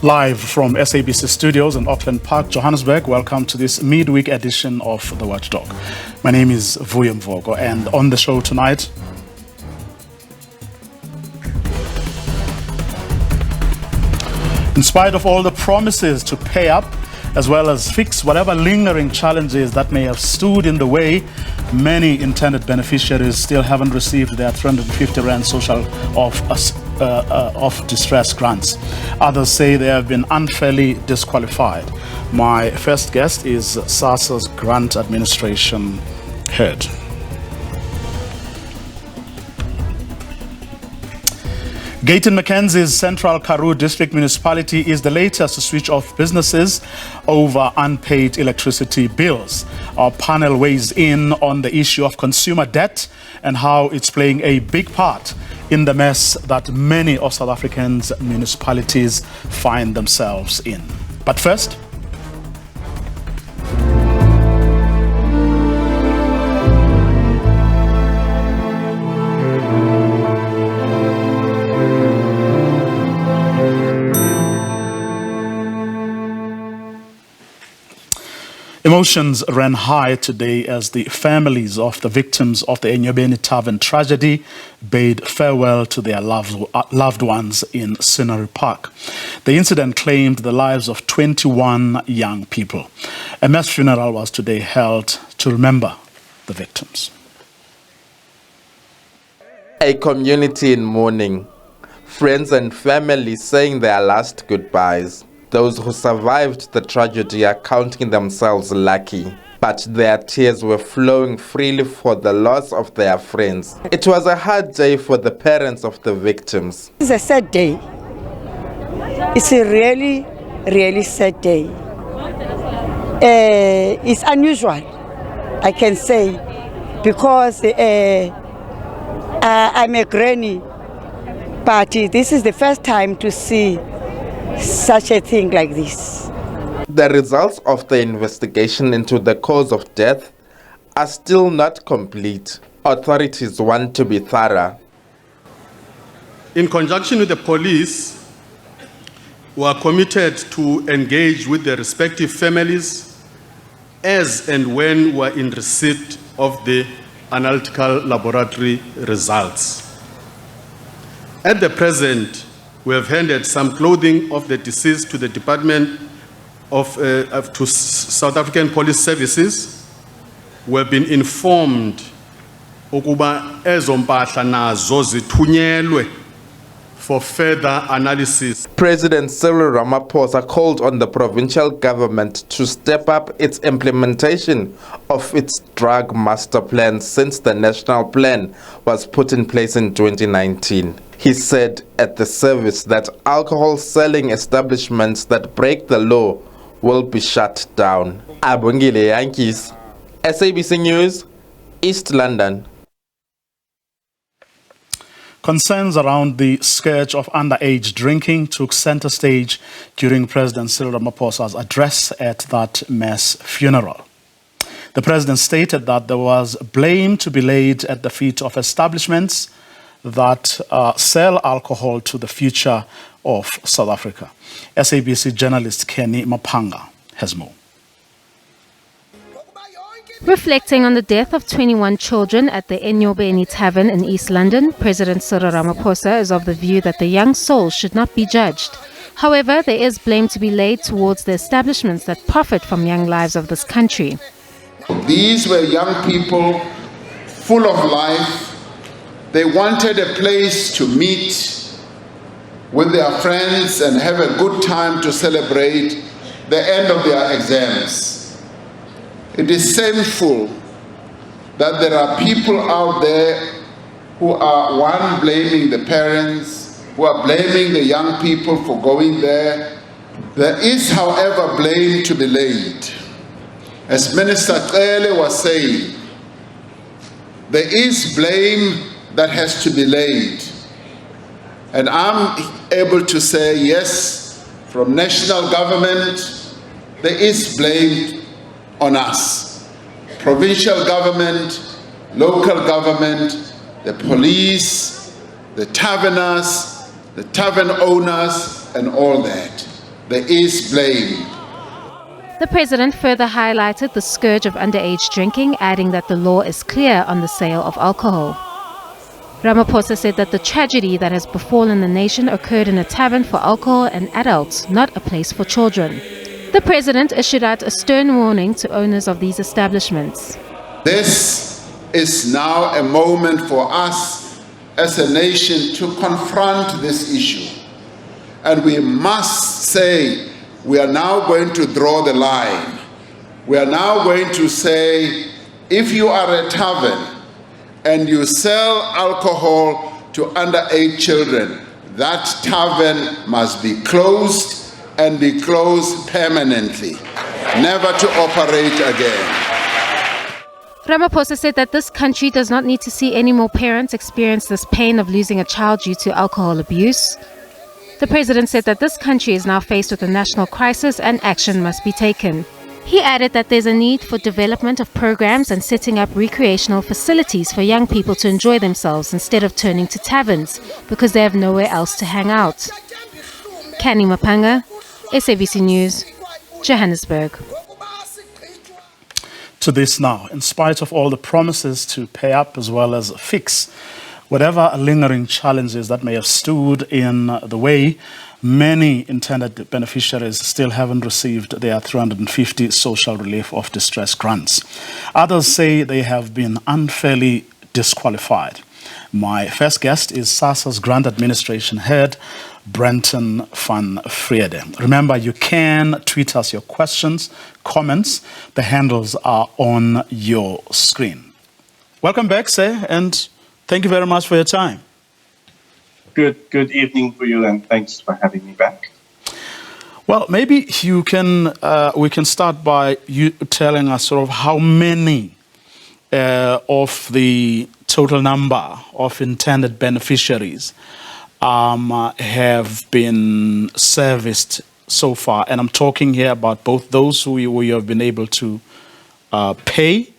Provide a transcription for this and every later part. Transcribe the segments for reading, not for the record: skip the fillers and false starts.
Live from SABC studios in Auckland Park, Johannesburg, welcome to this midweek edition of The Watchdog. My name is Vuyo Mvogo, and on the show tonight, in spite of all the promises to pay up, as well as fix whatever lingering challenges that may have stood in the way, many intended beneficiaries still haven't received their 350 Rand social of distress grants. Others say they have been unfairly disqualified. My first guest is SASSA's Grant Administration Head. Gayton Mackenzie's Central Karoo District Municipality is the latest to switch off businesses over unpaid electricity bills. Our panel weighs in on the issue of consumer debt and how it's playing a big part in the mess that many of South Africans' municipalities find themselves in. But first, emotions ran high today as the families of the victims of the Enyobeni Tavern tragedy bade farewell to their loved ones in Scenery Park. The incident claimed the lives of 21 young people. A mass funeral was today held to remember the victims. A community in mourning, friends and family saying their last goodbyes. Those who survived the tragedy are counting themselves lucky, but their tears were flowing freely for the loss of their friends. It was a hard day for the parents of the victims. It's a sad day. It's a really, really sad day. It's unusual, I can say, because I'm a granny, but this is the first time to see such a thing like this. The results of the investigation into the cause of death are still not complete. Authorities want to be thorough. In conjunction with the police, we are committed to engage with the respective families as and when we are in receipt of the analytical laboratory results. At the present, we have handed some clothing of the deceased to the Department to South African Police Services. We have been informed ukuba ezo mpahla nazo zithunyelwe for further analysis. President Cyril Ramaphosa called on the provincial government to step up its implementation of its drug master plan since the national plan was put in place in 2019. He said at the service that alcohol selling establishments that break the law will be shut down. Abungile Yankees, SABC News, East London. Concerns around the scourge of underage drinking took center stage during President Cyril Ramaphosa's address at that mass funeral. The president stated that there was blame to be laid at the feet of establishments that sell alcohol to the future of South Africa. SABC journalist Kenny Mapanga has more. Reflecting on the death of 21 children at the Enyobeni Tavern in East London, President Cyril Ramaphosa is of the view that the young souls should not be judged. However, there is blame to be laid towards the establishments that profit from young lives of this country. These were young people full of life. They wanted a place to meet with their friends and have a good time to celebrate the end of their exams. It is shameful that there are people out there who are, one, blaming the parents, who are blaming the young people for going there. There is, however, blame to be laid. As Minister Cele was saying, there is blame that has to be laid. And I'm able to say, yes, from national government, there is blame on us. Provincial government, local government, the police, the taverners, the tavern owners, and all that. There is blame. The president further highlighted the scourge of underage drinking, adding that the law is clear on the sale of alcohol. Ramaphosa said that the tragedy that has befallen the nation occurred in a tavern for alcohol and adults, not a place for children. The president issued out a stern warning to owners of these establishments. This is now a moment for us as a nation to confront this issue. And we must say, we are now going to draw the line. We are now going to say, if you are a tavern and you sell alcohol to underage children, that tavern must be closed and be closed permanently, never to operate again. Ramaphosa said that this country does not need to see any more parents experience this pain of losing a child due to alcohol abuse. The president said that this country is now faced with a national crisis and action must be taken. He added that there's a need for development of programs and setting up recreational facilities for young people to enjoy themselves instead of turning to taverns because they have nowhere else to hang out. Kani Mapanga, SABC News, Johannesburg. To this now, in spite of all the promises to pay up as well as fix whatever lingering challenges that may have stood in the way, many intended beneficiaries still haven't received their 350 social relief of distress grants. Others say they have been unfairly disqualified. My first guest is SASSA's Grant Administration Head, Brenton van Vrede. Remember, you can tweet us your questions, comments. The handles are on your screen. Welcome back, sir, and thank you very much for your time. Good evening for you, and thanks for having me back. Well, maybe you can we can start by you telling us sort of how many of the total number of intended beneficiaries have been serviced so far, and I'm talking here about both those who you have been able to pay,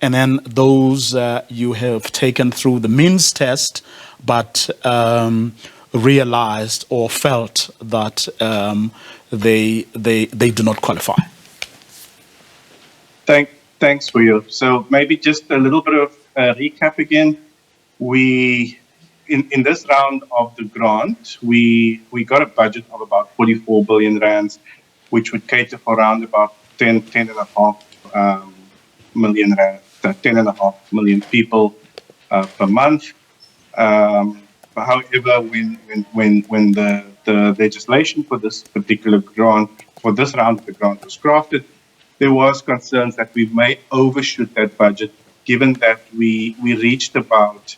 and then those you have taken through the means test, but realized or felt that they do not qualify. Thanks for you. So maybe just a little bit of recap again. We in this round of the grant, we got a budget of about 44 billion rands, which would cater for around about 10.5 million rand, 10.5 million people per month. However, when the legislation for this particular grant, for this round of the grant was crafted, there was concerns that we may overshoot that budget, given that we reached about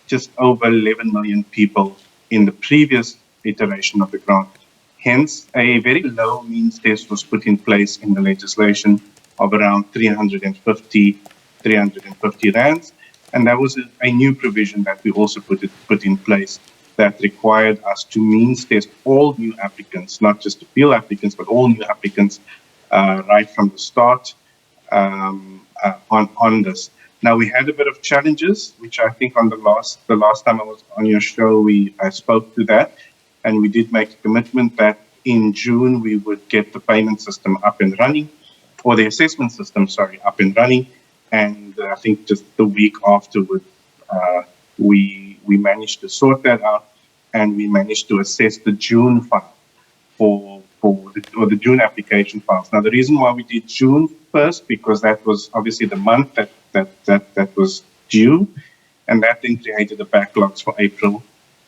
just over 11 million people in the previous iteration of the grant. Hence, a very low means test was put in place in the legislation of around 350 rands. And that was a new provision that we also put in place that required us to means test all new applicants, not just appeal applicants, but all new applicants right from the start on this. Now, we had a bit of challenges, which I think on the last time I was on your show, I spoke to that, and we did make a commitment that in June we would get the payment system up and running, or the assessment system, up and running. And I think just the week afterward, we managed to sort that out, and we managed to assess the June file or the June application files. Now, the reason why we did June first, because that was obviously the month that was due, and that then created the backlogs for April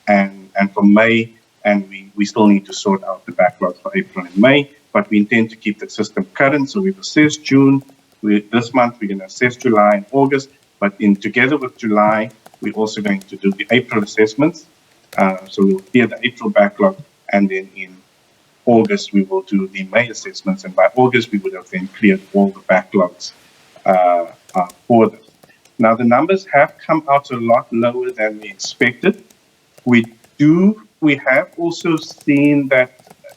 and for May, and we still need to sort out the backlogs for April and May, but we intend to keep the system current, so we've assessed June. This month we're going to assess July and August, but together with July, we're also going to do the April assessments, So we'll clear the April backlog, and then in August we will do the May assessments, and by August we would have then cleared all the backlogs for this. Now the numbers have come out a lot lower than we expected. We have also seen that,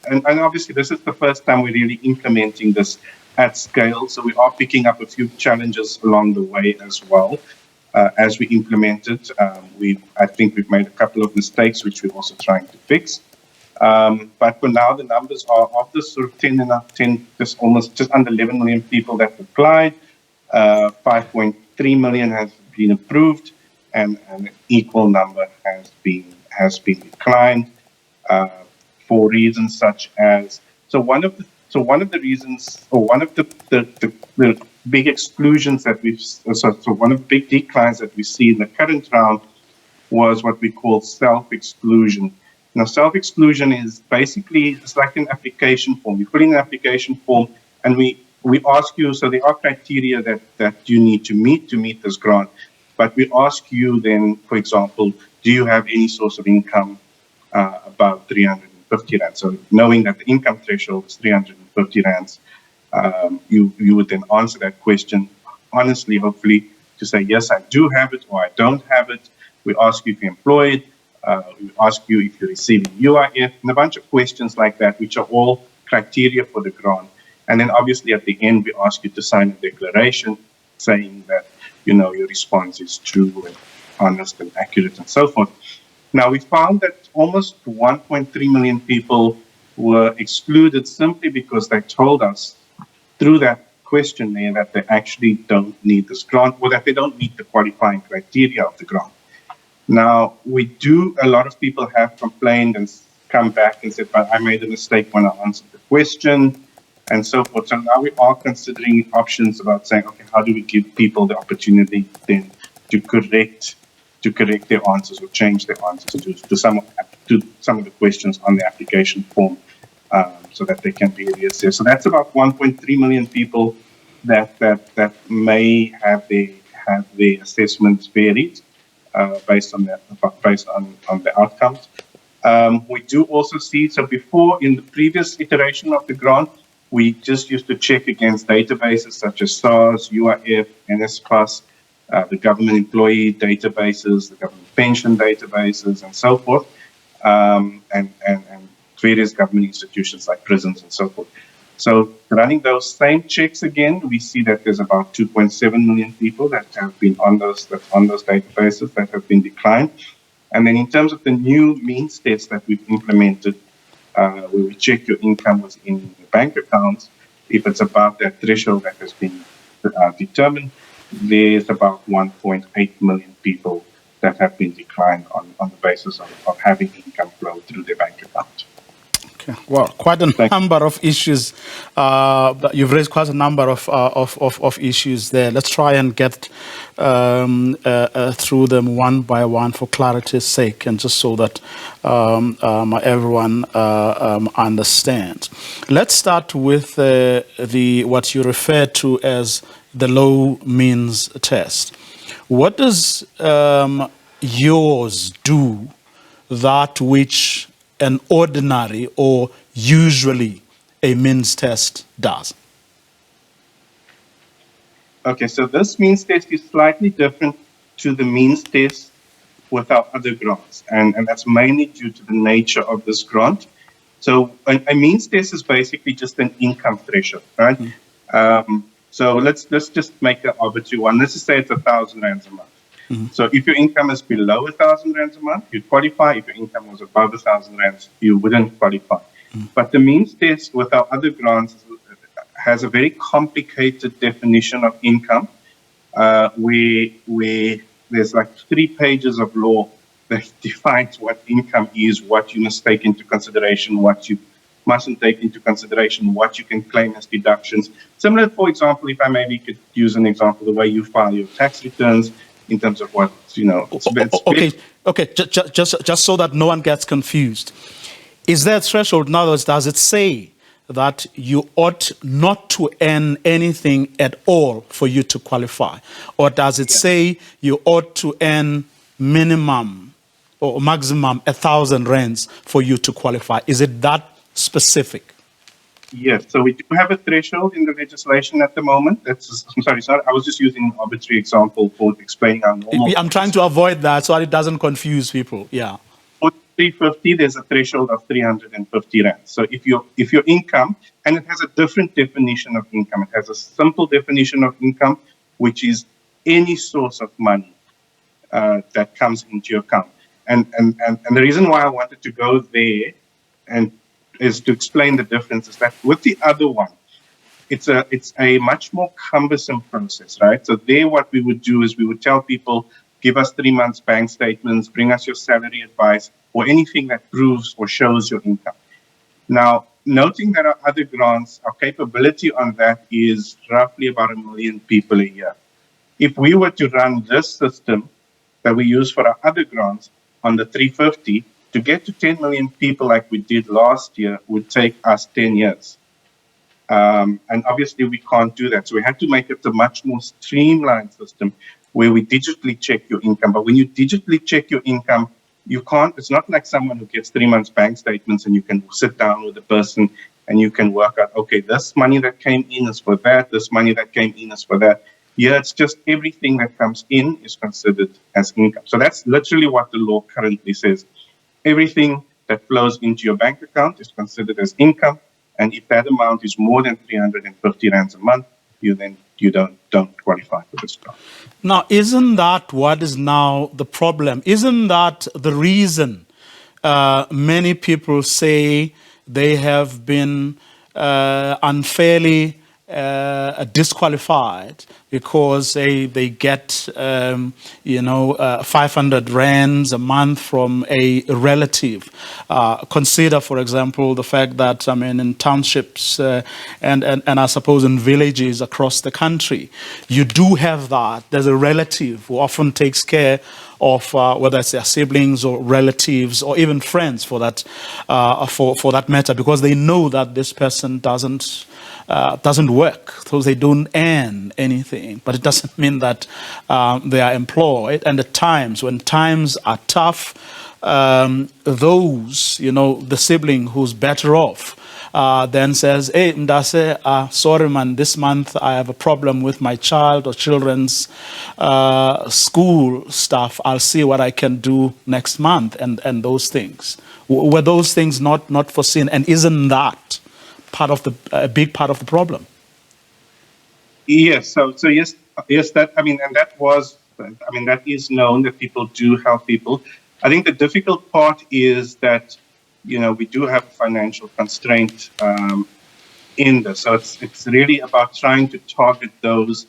and obviously this is the first time we're really implementing this at scale, so we are picking up a few challenges along the way as well. As we implement it, I think we've made a couple of mistakes, which we're also trying to fix. But for now, the numbers are of the sort of 10, just under 11 million people that applied. 5.3 million has been approved, and an equal number has been declined for reasons such as one of the reasons, or one of the big exclusions that one of the big declines that we see in the current round was what we call self-exclusion. Now, self-exclusion is basically, it's like an application form. You put in an application form, and we ask you, so there are criteria that you need to meet this grant, but we ask you then, for example, do you have any source of income above 350 rand? So knowing that the income threshold is 350 rands, you would then answer that question honestly, hopefully, to say, yes, I do have it, or I don't have it. We ask you if you're employed. We ask you if you're receiving UIF, and a bunch of questions like that, which are all criteria for the grant. And then obviously at the end, we ask you to sign a declaration saying that, your response is true and honest and accurate and so forth. Now, we found that almost 1.3 million people were excluded simply because they told us through that questionnaire that they actually don't need this grant, or that they don't meet the qualifying criteria of the grant. Now, a lot of people have complained and come back and said, but I made a mistake when I answered the question, and so forth. So now we are considering options about saying, okay, how do we give people the opportunity then to correct their answers or change their answers to some of the questions on the application form, so that they can be reassessed. So that's about 1.3 million people that may have their assessments varied based on the outcomes. We do also see, so before, in the previous iteration of the grant, we just used to check against databases such as SARS, UIF, NSPAS, the government employee databases, the government pension databases, and so forth, and various government institutions like prisons and so forth. So running those same checks again, we see that there's about 2.7 million people that have been on those databases that have been declined. And then in terms of the new means test that we've implemented, where we check your income within the bank accounts, if it's above that threshold that has been determined, there's about 1.8 million people that have been declined on the basis of having income flow through their bank account. Okay. Well, quite a number of issues. You've raised quite a number of issues there. Let's try and get through them one by one for clarity's sake, and just so that everyone understands. Let's start with what you refer to as the low means test. What does yours do that which an ordinary or usually a means test does? Okay, so this means test is slightly different to the means test with our other grants, and that's mainly due to the nature of this grant. So a means test is basically just an income threshold, right? Mm-hmm. So let's just make an arbitrary one. Let's just say it's 1,000 rands a month. Mm-hmm. So if your income is below 1,000 rands a month, you'd qualify. If your income was above 1,000 rands, you wouldn't qualify. Mm-hmm. But the means test with our other grants has a very complicated definition of income, where there's like 3 pages of law that defines what income is, what you must take into consideration, what you mustn't take into consideration, what you can claim as deductions. Similar, for example, if I maybe could use an example, the way you file your tax returns in terms of what, Okay, just so that no one gets confused. Is there a threshold? In other words, does it say that you ought not to earn anything at all for you to qualify? Or does it say you ought to earn minimum or maximum 1,000 rands for you to qualify. Is it that specific? Yes, so we do have a threshold in the legislation at the moment. I'm sorry, I was just using an arbitrary example for explaining our normal. I'm trying to avoid that so that it doesn't confuse people. Yeah. For 350, there's a threshold of 350 rand. So if your income, and it has a different definition of income. It has a simple definition of income, which is any source of money that comes into your account. And the reason why I wanted to go there and is to explain the difference is that with the other one, it's a much more cumbersome process, right? So there what we would do is we would tell people, give us 3 months bank statements, bring us your salary advice, or anything that proves or shows your income. Now, noting that our other grants, our capability on that is roughly about 1 million people a year. If we were to run this system that we use for our other grants on the 350, to get to 10 million people like we did last year would take us 10 years. And obviously we can't do that. So we had to make it a much more streamlined system where we digitally check your income. But when you digitally check your income, you can't, it's not like someone who gets 3 months bank statements and you can sit down with the person and you can work out, okay, this money that came in is for that, this money that came in is for that. Yeah, it's just everything that comes in is considered as income. So that's literally what the law currently says. Everything that flows into your bank account is considered as income, and if that amount is more than 350 rands a month, you don't qualify for this grant. Now, isn't that what is now the problem? Isn't that the reason many people say they have been unfairly disqualified because they get 500 rands a month from a relative. Consider, for example, the fact that in townships and I suppose in villages across the country, you do have that. There's a relative who often takes care of whether it's their siblings or relatives or even friends for that matter, because they know that this person doesn't work, so they don't earn anything. But it doesn't mean that they are employed. And at times, when times are tough, those, the sibling who's better off then says, hey, Ndase, sorry man, this month I have a problem with my child or children's school stuff. I'll see what I can do next month, and those things. Were those things not foreseen? And isn't that a big part of the problem? Yes. So yes, that is known that people do help people. I think the difficult part is that, we do have a financial constraint in this. So it's really about trying to target those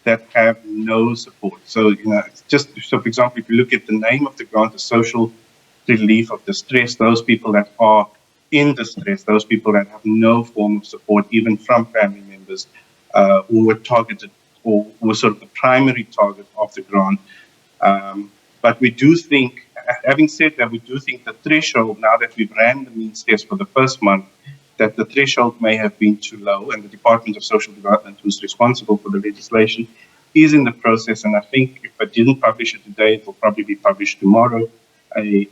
that have no support. So, for example, if you look at the name of the grant, the social relief of distress, those people that are in distress, those people that have no form of support, even from family members, who were targeted or were sort of the primary target of the grant. But we do think, having said that, we do think the threshold, now that we've ran the means test for the first month, that the threshold may have been too low, and the Department of Social Development, who's responsible for the legislation, is in the process. And I think if I didn't publish it today, it will probably be published tomorrow, a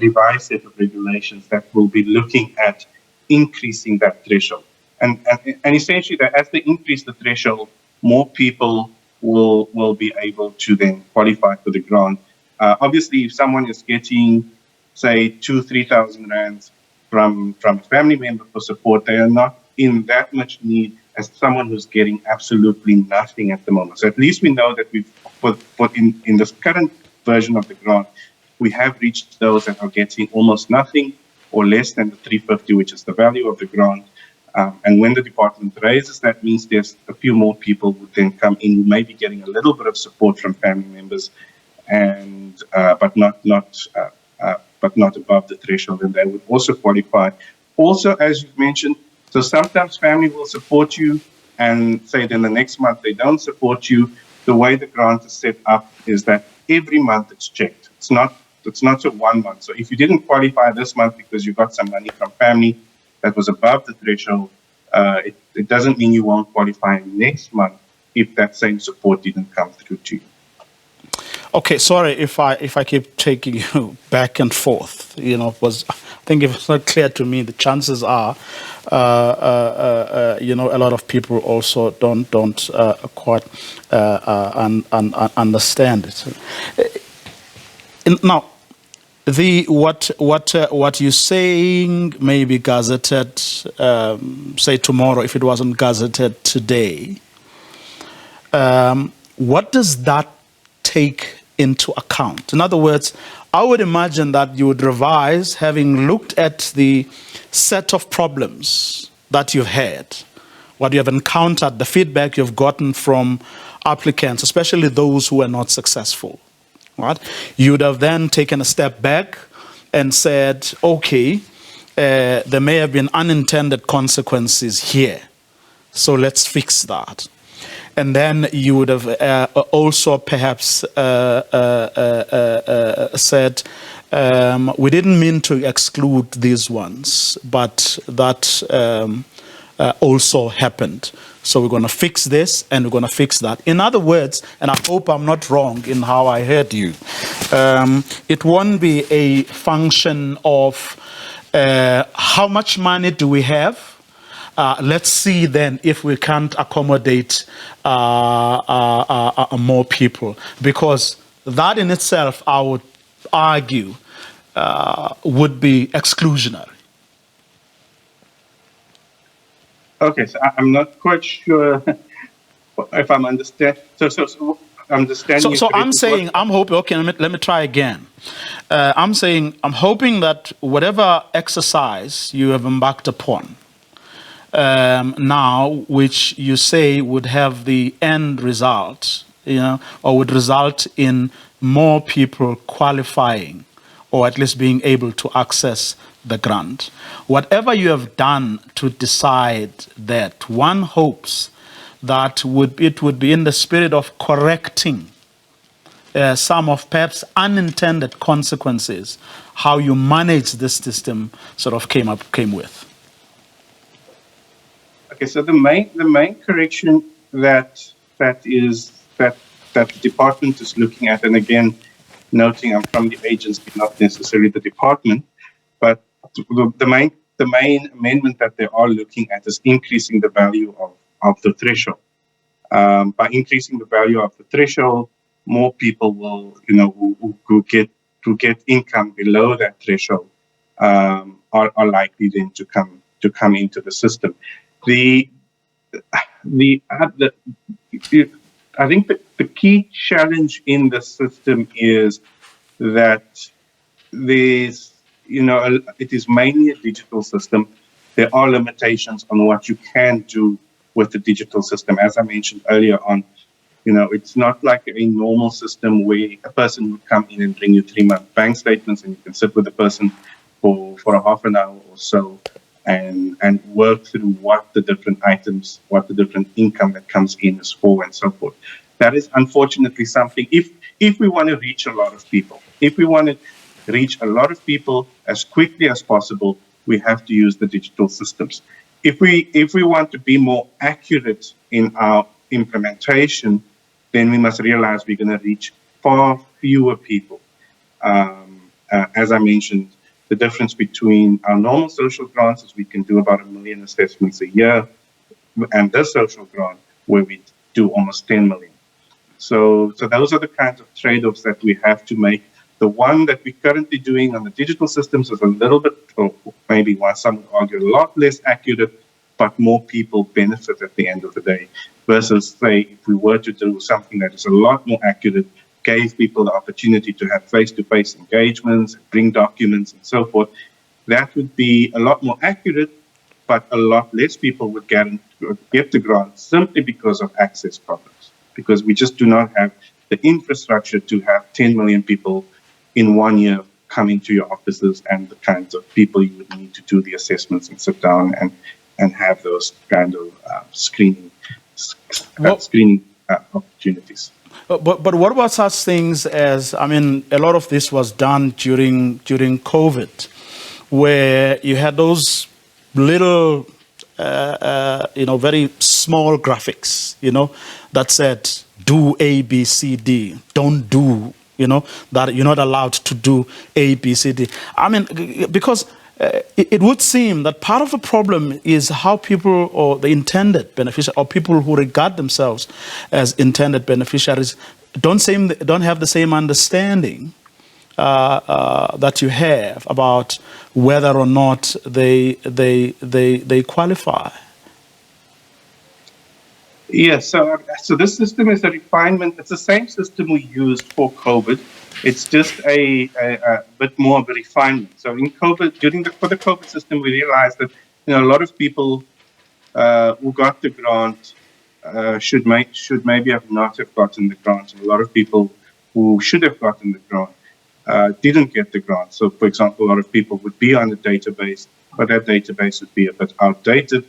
revised set of regulations that will be looking at increasing that threshold. And essentially, that as they increase the threshold, more people will be able to then qualify for the grant. Obviously, if someone is getting, say, 2,000-3,000 rands from a family member for support, they are not in that much need as someone who's getting absolutely nothing at the moment. So at least we know that we've put in this current version of the grant, we have reached those that are getting almost nothing or less than the 350, which is the value of the grant. And when the department raises, that means there's a few more people who then come in who may be getting a little bit of support from family members, and but not above the threshold, and they would also qualify. Also, as you mentioned, so sometimes family will support you, and say then the next month they don't support you. The way the grant is set up is that every month it's checked. It's not a 1 month. So if you didn't qualify this month because you got some money from family that was above the threshold, it doesn't mean you won't qualify next month if that same support didn't come through to you. Okay, sorry if I keep taking you back and forth. I think if it's not clear to me, the chances are, a lot of people also don't quite understand it. Now, what you're saying may be gazetted, say tomorrow, if it wasn't gazetted today. What does that take into account? In other words, I would imagine that you would revise, having looked at the set of problems that you've had, what you have encountered, the feedback you've gotten from applicants, especially those who are not successful. Right? You would have then taken a step back and said, okay, there may have been unintended consequences here, so let's fix that. And then you would have also perhaps said, we didn't mean to exclude these ones, but that also happened. So we're going to fix this and we're going to fix that. In other words, and I hope I'm not wrong in how I heard you, it won't be a function of how much money do we have. Let's see then if we can't accommodate more people, because that in itself, I would argue, would be exclusionary. Okay, so I'm not quite sure if I'm understanding. So understanding. So I'm saying, I'm hoping. Okay, let me try again. I'm saying, I'm hoping that whatever exercise you have embarked upon now, which you say would have the end result, or would result in more people qualifying, or at least being able to access the grant. Whatever you have done to decide that, one hopes that it would be in the spirit of correcting some of perhaps unintended consequences, how you manage this system sort of came with. Okay, so the main correction that the department is looking at, and again, noting I'm from the agency, not necessarily the department, but the main amendment that they are looking at is increasing the value of the threshold. By increasing the value of the threshold, more people will, who get income below that threshold, are likely then to come into the system. I think the key challenge in the system is that there's, it is mainly a digital system. There are limitations on what you can do with the digital system. As I mentioned earlier on, it's not like a normal system where a person would come in and bring you 3-month bank statements and you can sit with the person for a half an hour or so and work through what the different items, what the different income that comes in is for and so forth. That is unfortunately something, if we want to reach a lot of people, as quickly as possible, we have to use the digital systems. If we want to be more accurate in our implementation, then we must realize we're going to reach far fewer people. As I mentioned, the difference between our normal social grants is we can do about 1 million assessments a year, and this social grant where we do almost 10 million. So those are the kinds of trade-offs that we have to make. The one that we're currently doing on the digital systems is a little bit, or maybe some would argue, a lot less accurate, but more people benefit at the end of the day. Versus, say, if we were to do something that is a lot more accurate, gave people the opportunity to have face-to-face engagements, bring documents, and so forth, that would be a lot more accurate, but a lot less people would get the grant simply because of access problems, because we just do not have the infrastructure to have 10 million people in 1 year coming to your offices and the kinds of people you would need to do the assessments and sit down and have those kind of screening opportunities. But what about such things as, a lot of this was done during COVID, where you had those little, very small graphics, that said, do A, B, C, D, don't do that you're not allowed to do A, B, C, D. I mean, because it would seem that part of the problem is how people, or the intended beneficiaries, or people who regard themselves as intended beneficiaries, don't have the same understanding that you have about whether or not they qualify. Yes, so this system is a refinement. It's the same system we used for COVID. It's just a bit more of a refinement. So in COVID, for the COVID system, we realized that a lot of people who got the grant should maybe have not have gotten the grant, and a lot of people who should have gotten the grant didn't get the grant. So, for example, a lot of people would be on the database, but that database would be a bit outdated,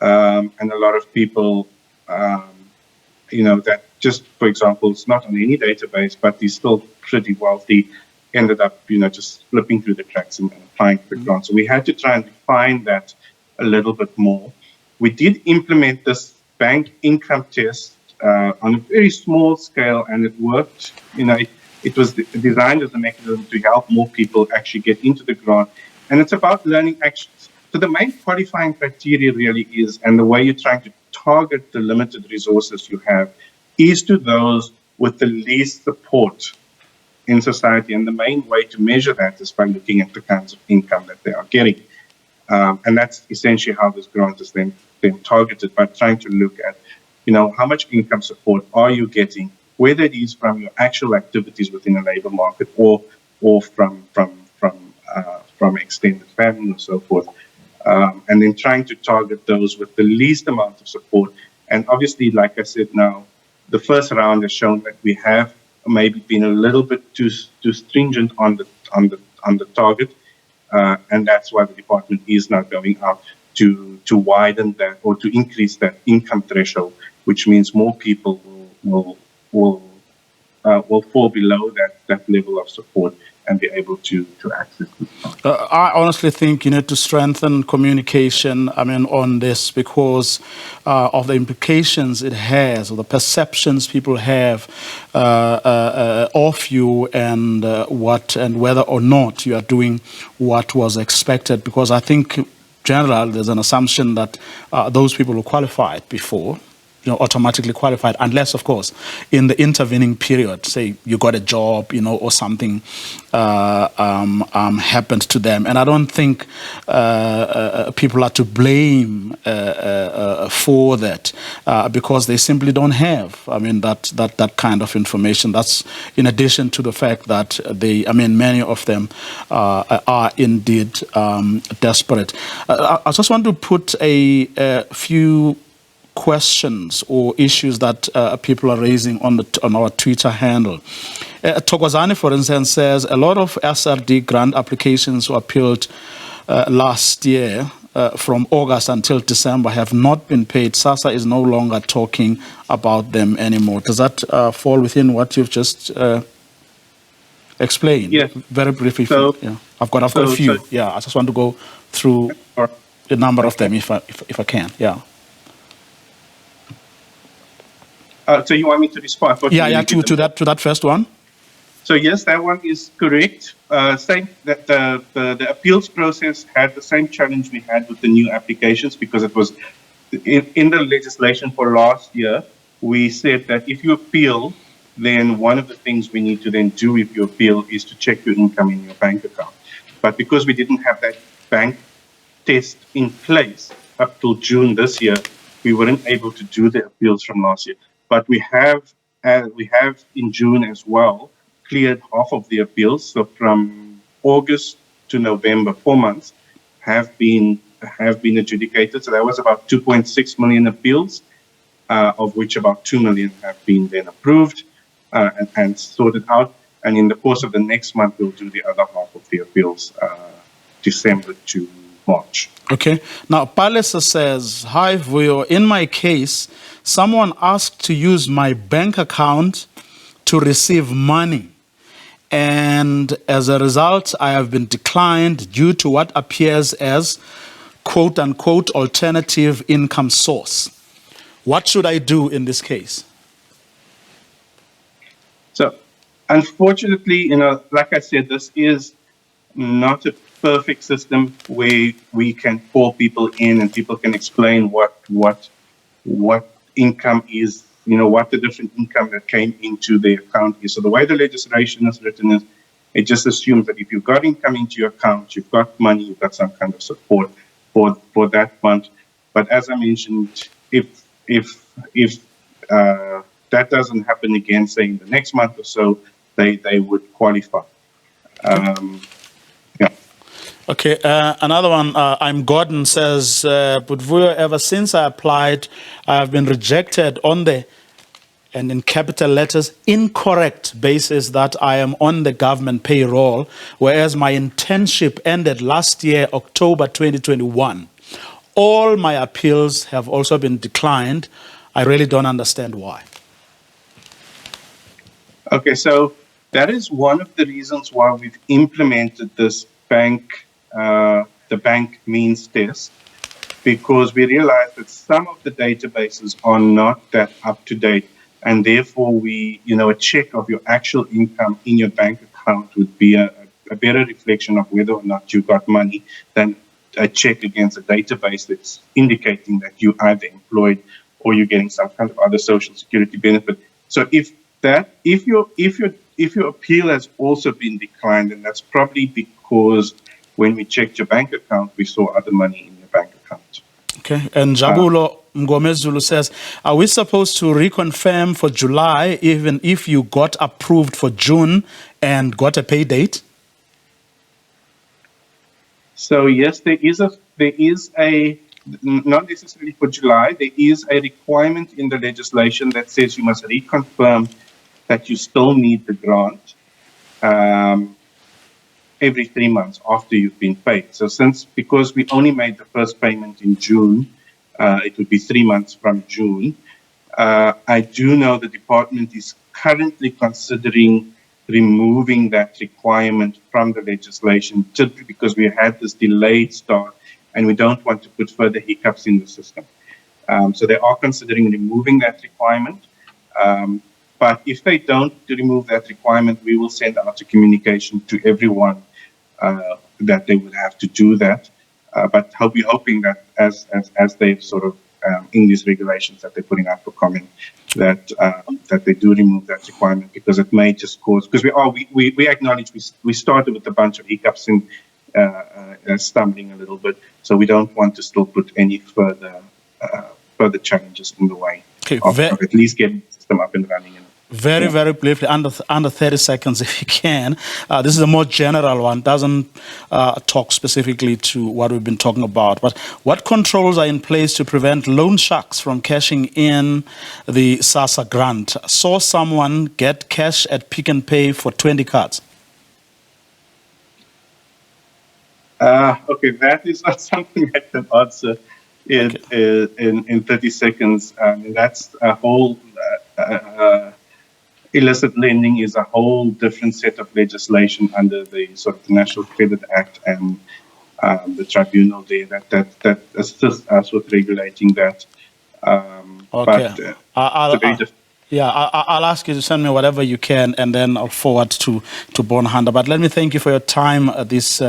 and a lot of people. That just, for example, it's not on any database, but he's still pretty wealthy, ended up, just flipping through the cracks and applying for grants. So we had to try and refine that a little bit more. We did implement this bank income test on a very small scale, and it worked. It was designed as a mechanism to help more people actually get into the grant. And it's about learning actions. So the main qualifying criteria really is, and the way you're trying to target the limited resources you have, is to those with the least support in society. And the main way to measure that is by looking at the kinds of income that they are getting. And that's essentially how this grant is then targeted, by trying to look at, how much income support are you getting, whether it is from your actual activities within a labor market or from extended family or so forth. And then trying to target those with the least amount of support. And obviously, like I said now, the first round has shown that we have maybe been a little bit too stringent on the target, and that's why the department is now going out to widen that, or to increase that income threshold, which means more people will fall below that level of support and be able to access it. I honestly think you need to strengthen communication, on this, because of the implications it has, or the perceptions people have of you, and whether or not you are doing what was expected. Because I think, generally, there's an assumption that those people who qualified before, automatically qualified, unless, of course, in the intervening period, say you got a job, or something happened to them. And I don't think people are to blame for that, because they simply don't have, that kind of information. That's in addition to the fact that many of them are indeed desperate. I just want to put a few questions or issues that people are raising on our Twitter handle. Tokozani, for instance, says a lot of SRD grant applications were appealed last year from August until December have not been paid. SASSA is no longer talking about them anymore. Does that fall within what you've just explained? Yes. Very briefly. So, I've got a few. I just want to go through a number of them if I can. Yeah. So you want me to respond? To that first one. So yes, that one is correct. Same that the appeals process had the same challenge we had with the new applications, because it was in the legislation for last year. We said that if you appeal, then one of the things we need to then do if you appeal is to check your income in your bank account. But because we didn't have that bank test in place up till June this year, we weren't able to do the appeals from last year. But we have in June as well cleared half of the appeals. So from August to November, 4 months have been adjudicated. So that was about 2.6 million appeals, of which about 2 million have been then approved and sorted out. And in the course of the next month, we'll do the other half of the appeals, December to March. Okay. Now, Palesa says, hi, Vuyo. In my case, someone asked to use my bank account to receive money. And as a result, I have been declined due to what appears as quote unquote alternative income source. What should I do in this case? So Unfortunately, like I said, this is not a perfect system where we can call people in and people can explain what income is, what the different income that came into the account is. So the way the legislation is written is, it just assumes that if you've got income into your account, you've got money, you've got some kind of support for that month. But as I mentioned, if that doesn't happen again, say in the next month or so, they would qualify. Yeah. Okay, another one, I'm Gordon, says, Budvuyo, ever since I applied, I have been rejected on the, and in capital letters, incorrect basis that I am on the government payroll, whereas my internship ended last year, October 2021. All my appeals have also been declined. I really don't understand why. Okay, so that is one of the reasons why we've implemented this the bank means test, because we realize that some of the databases are not that up to date, and therefore a check of your actual income in your bank account would be a better reflection of whether or not you got money than a check against a database that's indicating that you're either employed or you're getting some kind of other social security benefit. So if your appeal has also been declined, and that's probably because when we checked your bank account, we saw other money in your bank account. Okay, and Jabulo Mgomezulu says, are we supposed to reconfirm for July even if you got approved for June and got a pay date? So yes, there is a not necessarily for July, there is a requirement in the legislation that says you must reconfirm that you still need the grant every 3 months after you've been paid. So because we only made the first payment in June, it would be 3 months from June. I do know the department is currently considering removing that requirement from the legislation, simply because we had this delayed start and we don't want to put further hiccups in the system. So they are considering removing that requirement. But if they don't remove that requirement, we will send out a communication to everyone that they would have to do that. But we're hoping that as they've sort of in these regulations that they're putting out for comment, that they do remove that requirement, because it may just cause, because we acknowledge we started with a bunch of hiccups and stumbling a little bit, so we don't want to still put any further challenges in the way of at least getting the system up and running. Very briefly, under 30 seconds, if you can. This is a more general one, doesn't talk specifically to what we've been talking about. But what controls are in place to prevent loan sharks from cashing in the SASSA grant? Saw someone get cash at Pick and Pay for 20 cards. Okay, that is not something I can answer in 30 seconds. And that's a whole... illicit lending is a whole different set of legislation under the sort of the National Credit Act and the tribunal there that assists us with regulating that. Okay. I'll ask you to send me whatever you can, and then I'll forward to Bonhanda. But let me thank you for your time this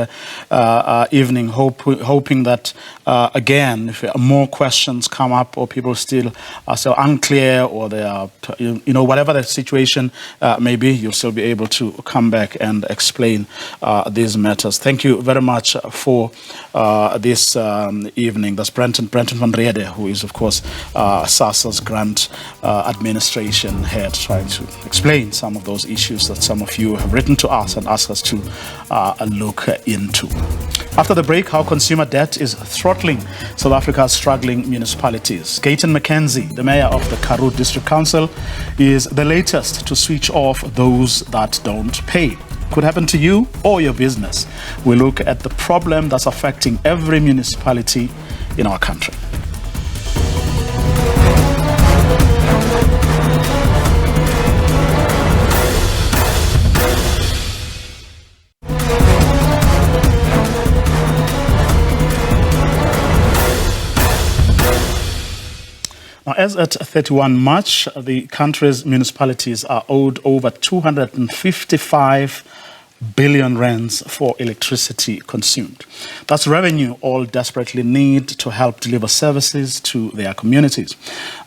evening, hoping that, again, if more questions come up or people still are so unclear, or they are, whatever the situation may be, you'll still be able to come back and explain these matters. Thank you very much for this evening. That's Brenton van Rede, who is, of course, SASSA's grant administration head, trying to explain some of those issues that some of you have written to us and asked us to look into. After the break, how consumer debt is throttling South Africa's struggling municipalities. Gayton McKenzie, the mayor of the Karoo District Council, is the latest to switch off those that don't pay. Could happen to you or your business. We look at the problem that's affecting every municipality in our country. Now, as at 31 March, the country's municipalities are owed over 255 billion rands for electricity consumed. That's revenue all desperately need to help deliver services to their communities.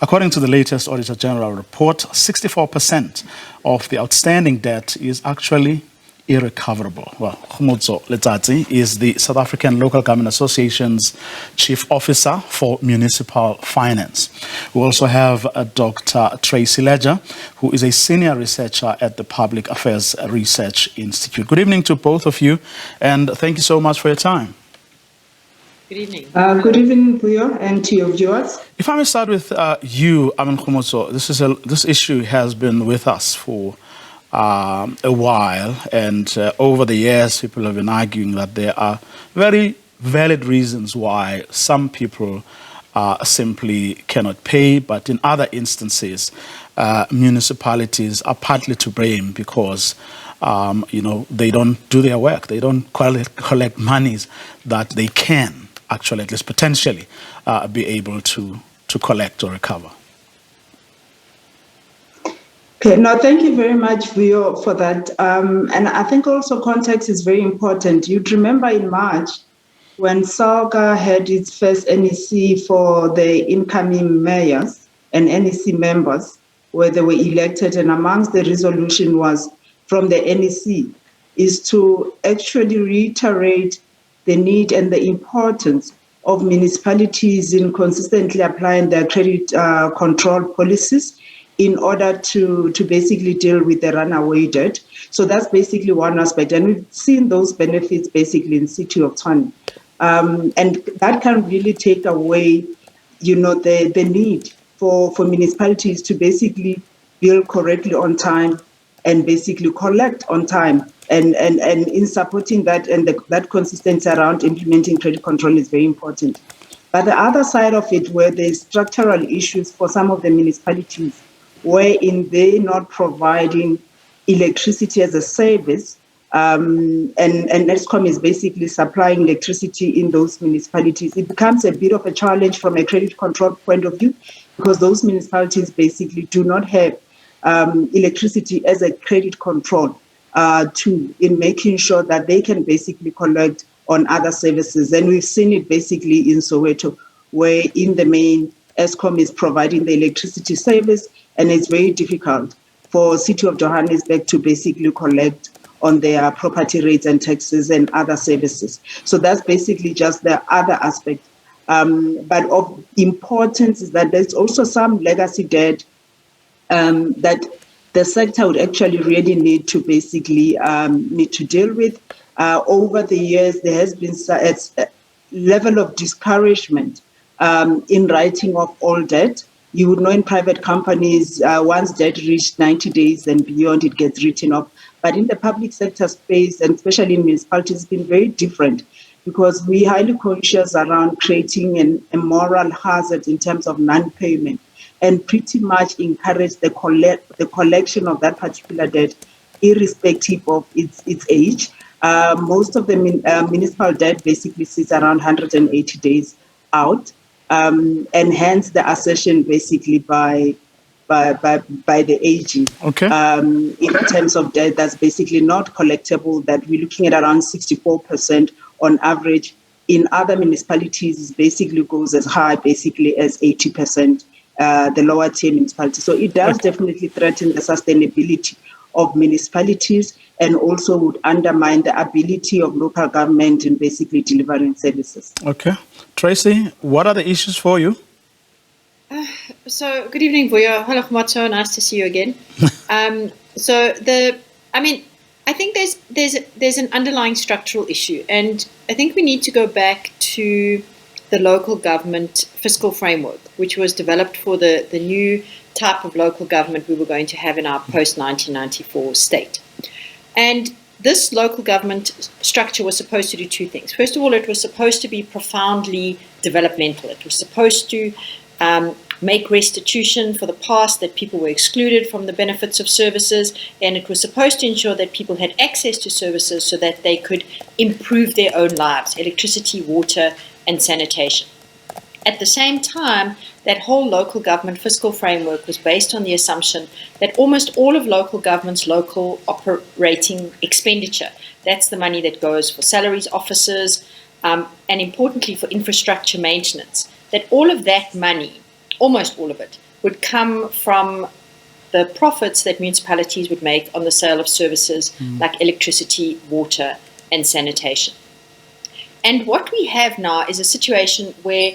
According to the latest Auditor General report, 64% of the outstanding debt is actually irrecoverable. Well, Khumotso Letsatsi is the South African Local Government Association's Chief Officer for Municipal Finance. We also have Dr. Tracy Ledger, who is a senior researcher at the Public Affairs Research Institute. Good evening to both of you, and thank you so much for your time. Good evening. Good evening, Puyo, and to your viewers. If I may start with you, Amin Khumotso, this issue has been with us for a while, and over the years people have been arguing that there are very valid reasons why some people simply cannot pay, but in other instances municipalities are partly to blame because they don't do their work, they don't collect monies that they can actually, at least potentially, be able to collect or recover. Okay, no, thank you very much, Vio, for that. And I think also context is very important. You'd remember in March when SALGA had its first NEC for the incoming mayors and NEC members, where they were elected, and amongst the resolution was from the NEC is to actually reiterate the need and the importance of municipalities in consistently applying their credit control policies in order to basically deal with the runaway debt. So that's basically one aspect. And we've seen those benefits basically in City of Tshwane. And that can really take away, the need for municipalities to basically bill correctly on time and basically collect on time. And in supporting that, and that consistency around implementing credit control is very important. But the other side of it, where there's structural issues for some of the municipalities, wherein they're not providing electricity as a service, and Eskom is basically supplying electricity in those municipalities, it becomes a bit of a challenge from a credit control point of view, because those municipalities basically do not have electricity as a credit control tool in making sure that they can basically collect on other services. And we've seen it basically in Soweto, where in the main, Eskom is providing the electricity service, and it's very difficult for City of Johannesburg to basically collect on their property rates and taxes and other services. So that's basically just the other aspect. But of importance is that there's also some legacy debt that the sector would actually really need to basically need to deal with. Over the years, there has been a level of discouragement in writing off all debt. You would know in private companies, once debt reached 90 days and beyond, it gets written off. But in the public sector space, and especially in municipalities, it's been very different, because we're highly conscious around creating a moral hazard in terms of non-payment, and pretty much encourage the collection of that particular debt, irrespective of its age. Most of the municipal debt basically sits around 180 days out. And hence the assertion basically by the AG. Okay. In terms of debt that's basically not collectible, that we're looking at around 64% on average. In other municipalities, it basically goes as high basically as 80%, the lower tier municipalities. So it does definitely threaten the sustainability of municipalities, and also would undermine the ability of local government in basically delivering services. Okay. Tracy, what are the issues for you? So, good evening, Vuyo. Hello, Khumotso. Nice to see you again. I think there's an underlying structural issue, and I think we need to go back to the local government fiscal framework, which was developed for the new type of local government we were going to have in our post-1994 state. And this local government structure was supposed to do two things. First of all, it was supposed to be profoundly developmental. It was supposed to make restitution for the past, that people were excluded from the benefits of services, and it was supposed to ensure that people had access to services so that they could improve their own lives, electricity, water, and sanitation. At the same time, that whole local government fiscal framework was based on the assumption that almost all of local government's local operating expenditure, that's the money that goes for salaries, officers, and importantly for infrastructure maintenance, that all of that money, almost all of it, would come from the profits that municipalities would make on the sale of services like electricity, water, and sanitation. And what we have now is a situation where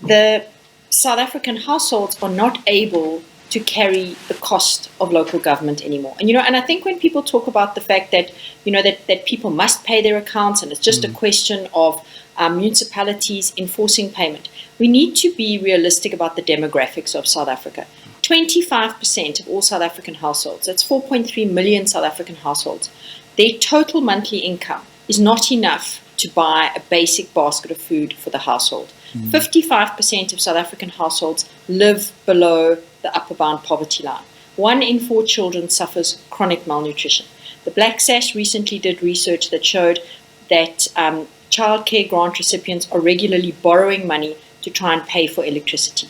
the South African households are not able to carry the cost of local government anymore. And I think when people talk about the fact that, that people must pay their accounts and it's just a question of municipalities enforcing payment, we need to be realistic about the demographics of South Africa. 25% of all South African households, that's 4.3 million South African households, their total monthly income is not enough to buy a basic basket of food for the household. 55% of South African households live below the upper bound poverty line. 1 in 4 children suffers chronic malnutrition. The Black Sash recently did research that showed that childcare grant recipients are regularly borrowing money to try and pay for electricity.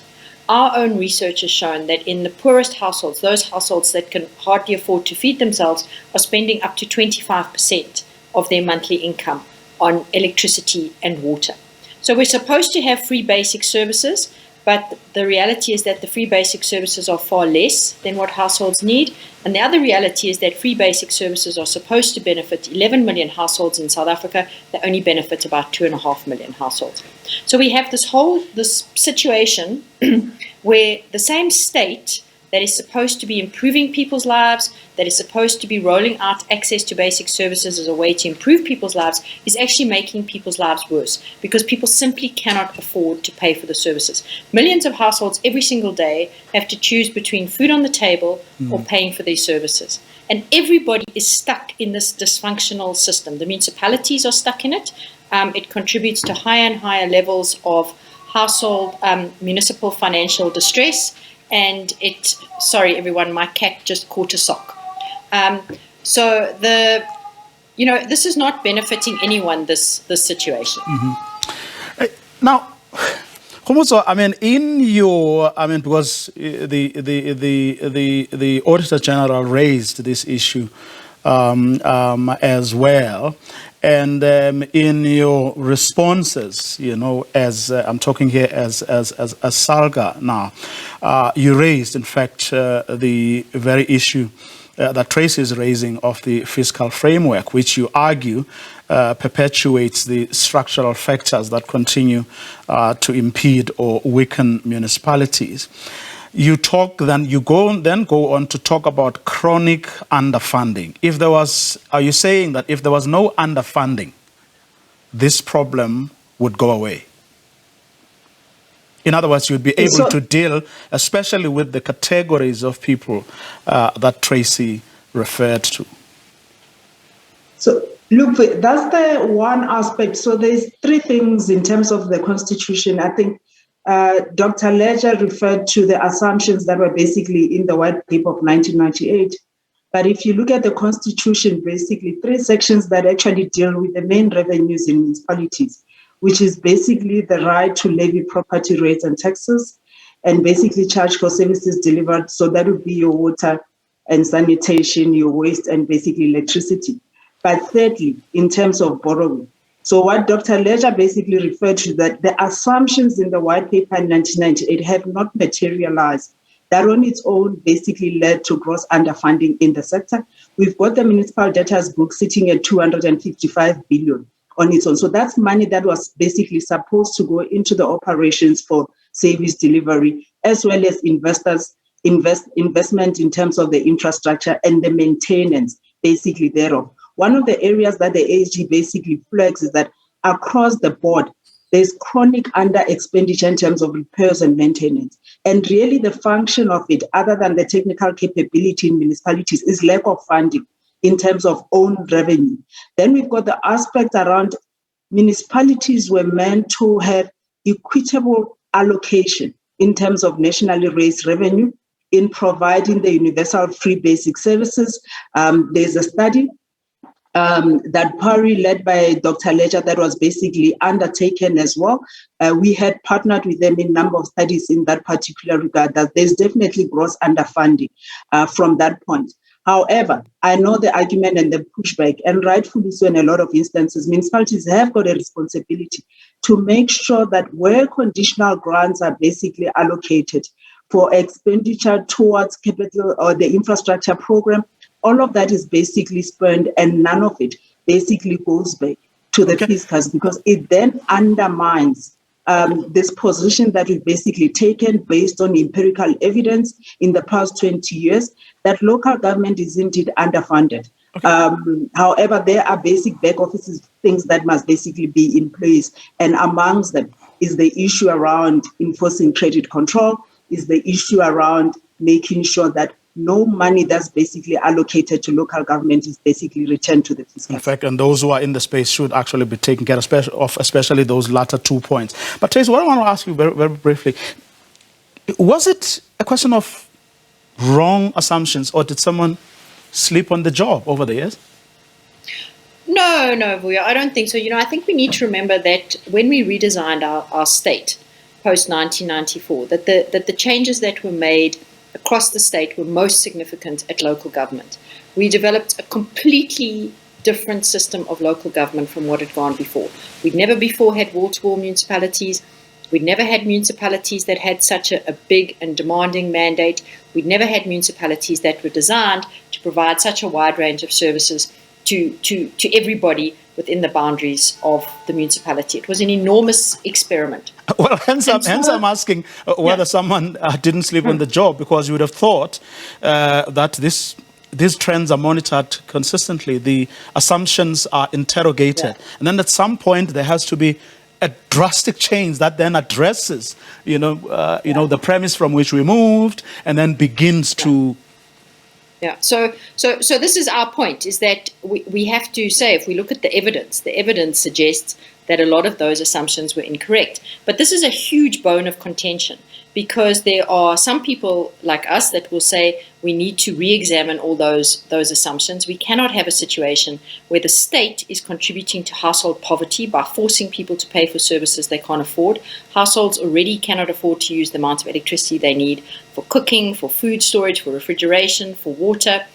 Our own research has shown that in the poorest households, those households that can hardly afford to feed themselves, are spending up to 25% of their monthly income on electricity and water. So we're supposed to have free basic services, but the reality is that the free basic services are far less than what households need. And the other reality is that free basic services are supposed to benefit 11 million households in South Africa. They only benefit about 2.5 million households. So we have this situation where the same state that is supposed to be improving people's lives, that is supposed to be rolling out access to basic services as a way to improve people's lives, is actually making people's lives worse because people simply cannot afford to pay for the services. Millions of households every single day have to choose between food on the table or paying for their services. And everybody is stuck in this dysfunctional system. The municipalities are stuck in it. It contributes to higher and higher levels of household municipal financial distress. And sorry everyone, my cat just caught a sock. So this is not benefiting anyone, this situation. Now, Khomotso, because the Auditor General raised this issue as well, and in your responses, as I'm talking here as SALGA now, you raised, in fact, the very issue that Tracy is raising of the fiscal framework, which you argue perpetuates the structural factors that continue to impede or weaken municipalities. You go on to talk about chronic underfunding. Are you saying that if there was no underfunding, this problem would go away? In other words, you'd be able to deal, especially with the categories of people that Tracy referred to. So, look, that's the one aspect. So there's 3 things in terms of the Constitution. I think Dr. Ledger referred to the assumptions that were basically in the White Paper of 1998. But if you look at the Constitution, basically 3 sections that actually deal with the main revenues in municipalities, which is basically the right to levy property rates and taxes, and basically charge for services delivered. So that would be your water and sanitation, your waste, and basically electricity. But thirdly, in terms of borrowing, so what Dr. Ledger basically referred to, that the assumptions in the White Paper in 1998 have not materialized. That on its own basically led to gross underfunding in the sector. We've got the municipal debtors book sitting at 255 billion on its own. So that's money that was basically supposed to go into the operations for service delivery, as well as investment in terms of the infrastructure and the maintenance basically thereof. One of the areas that the ASG basically flags is that across the board, there's chronic under expenditure in terms of repairs and maintenance. And really the function of it, other than the technical capability in municipalities, is lack of funding in terms of own revenue. Then we've got the aspect around municipalities were meant to have equitable allocation in terms of nationally raised revenue in providing the universal free basic services. There's a study that PARI led by Dr. Ledger that was basically undertaken as well. We had partnered with them in a number of studies in that particular regard, that there's definitely gross underfunding from that point. However, I know the argument and the pushback, and rightfully so in a lot of instances, municipalities have got a responsibility to make sure that where conditional grants are basically allocated for expenditure towards capital or the infrastructure program, all of that is basically spent and none of it basically goes back to the fiscals, because it then undermines this position that we've basically taken based on empirical evidence in the past 20 years that local government is indeed underfunded. However, there are basic back office things that must basically be in place. And amongst them is the issue around enforcing credit control, is the issue around making sure that no money that's basically allocated to local government is basically returned to the fiscal. In fact, and those who are in the space should actually be taken care of, especially those latter 2 points. But Tracy, what I want to ask you very, very briefly, was it a question of wrong assumptions, or did someone sleep on the job over the years? No, Vuyo, I don't think so. I think we need to remember that when we redesigned our state post-1994, that the changes that were made across the state were most significant at local government. We developed a completely different system of local government from what had gone before. We'd never before had wall-to-wall municipalities. We'd never had municipalities that had such a big and demanding mandate. We'd never had municipalities that were designed to provide such a wide range of services to everybody within the boundaries of the municipality. It was an enormous experiment. Well, hence I'm asking whether someone didn't sleep on the job, because you would have thought that these trends are monitored consistently. The assumptions are interrogated. And then at some point there has to be a drastic change that then addresses, the premise from which we moved, and then begins to... So this is our point, is that we have to say, if we look at the evidence suggests that a lot of those assumptions were incorrect. But this is a huge bone of contention, because there are some people like us that will say we need to re-examine all those assumptions. We cannot have a situation where the state is contributing to household poverty by forcing people to pay for services they can't afford. Households already cannot afford to use the amount of electricity they need for cooking, for food storage, for refrigeration, for water.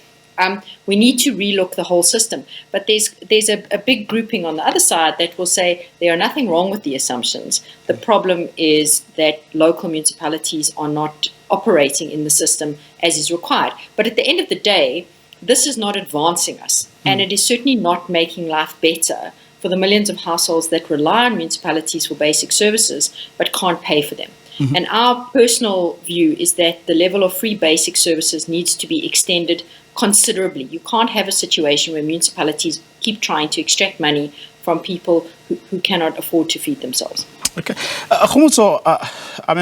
We need to relook the whole system. But there's a big grouping on the other side that will say there are nothing wrong with the assumptions. The problem is that local municipalities are not operating in the system as is required. But at the end of the day, this is not advancing us. And it is certainly not making life better for the millions of households that rely on municipalities for basic services but can't pay for them. And our personal view is that the level of free basic services needs to be extended considerably. You can't have a situation where municipalities keep trying to extract money from people who cannot afford to feed themselves. Okay, Khumutso, I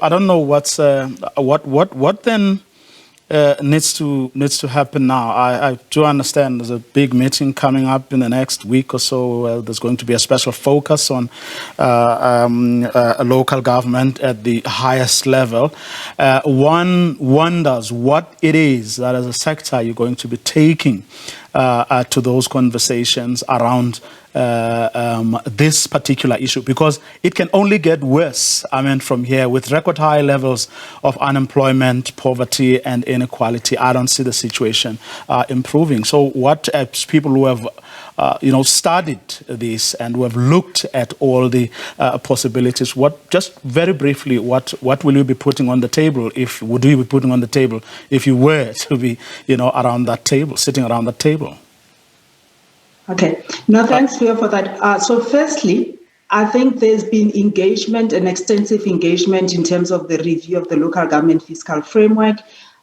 don't know what then needs to happen now. I do understand there's a big meeting coming up in the next week or so. There's going to be a special focus on a local government at the highest level. One wonders what it is that as a sector you're going to be taking to those conversations around this particular issue, because it can only get worse, from here, with record high levels of unemployment, poverty and inequality. I don't see the situation improving. So what, as people who have studied this and who have looked at all the possibilities, just very briefly, what will you be putting on the table, if you were to be around that table, sitting around that table? Okay. No, thanks, Phil, for that. So firstly, I think there's been engagement, an extensive engagement in terms of the review of the local government fiscal framework.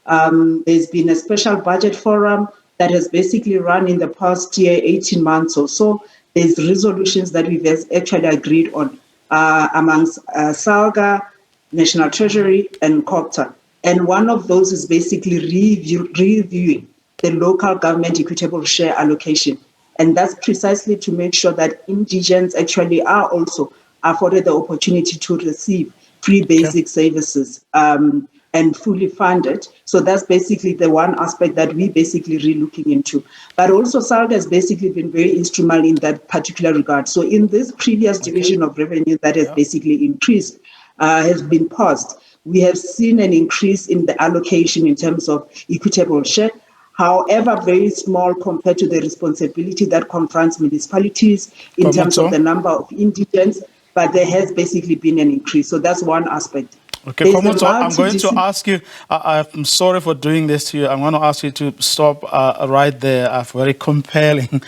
There's been a special budget forum that has basically run in the past year, 18 months or so. There's resolutions that we've actually agreed on amongst SALGA, National Treasury and COPTA. And one of those is basically reviewing the local government equitable share allocation. And that's precisely to make sure that indigents actually are also afforded the opportunity to receive free basic services. and fully funded. So that's basically the one aspect that we basically re-looking into. But also SALGA has basically been very instrumental in that particular regard. So in this previous division of revenue that has basically increased, has been paused, we have seen an increase in the allocation in terms of equitable share. However, very small compared to the responsibility that confronts municipalities in terms of the number of indigents, but there has basically been an increase. So that's one aspect. Okay, Komuto, I'm going to ask you, I'm sorry for doing this to you. I'm going to ask you to stop right there. I have very compelling,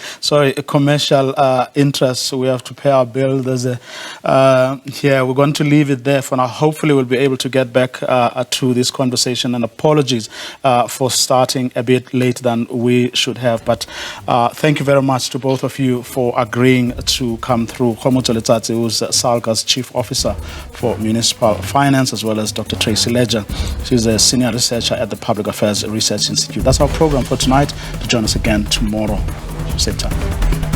commercial interests. We have to pay our bill. There's we're going to leave it there for now. Hopefully we'll be able to get back to this conversation, and apologies for starting a bit later than we should have. But thank you very much to both of you for agreeing to come through. Komuto Letsatsi, who's SALGA's Chief Officer for Municipal Finance, as well as Dr. Tracy Ledger. She's a senior researcher at the Public Affairs Research Institute. That's our program for tonight. To join us again tomorrow, same time.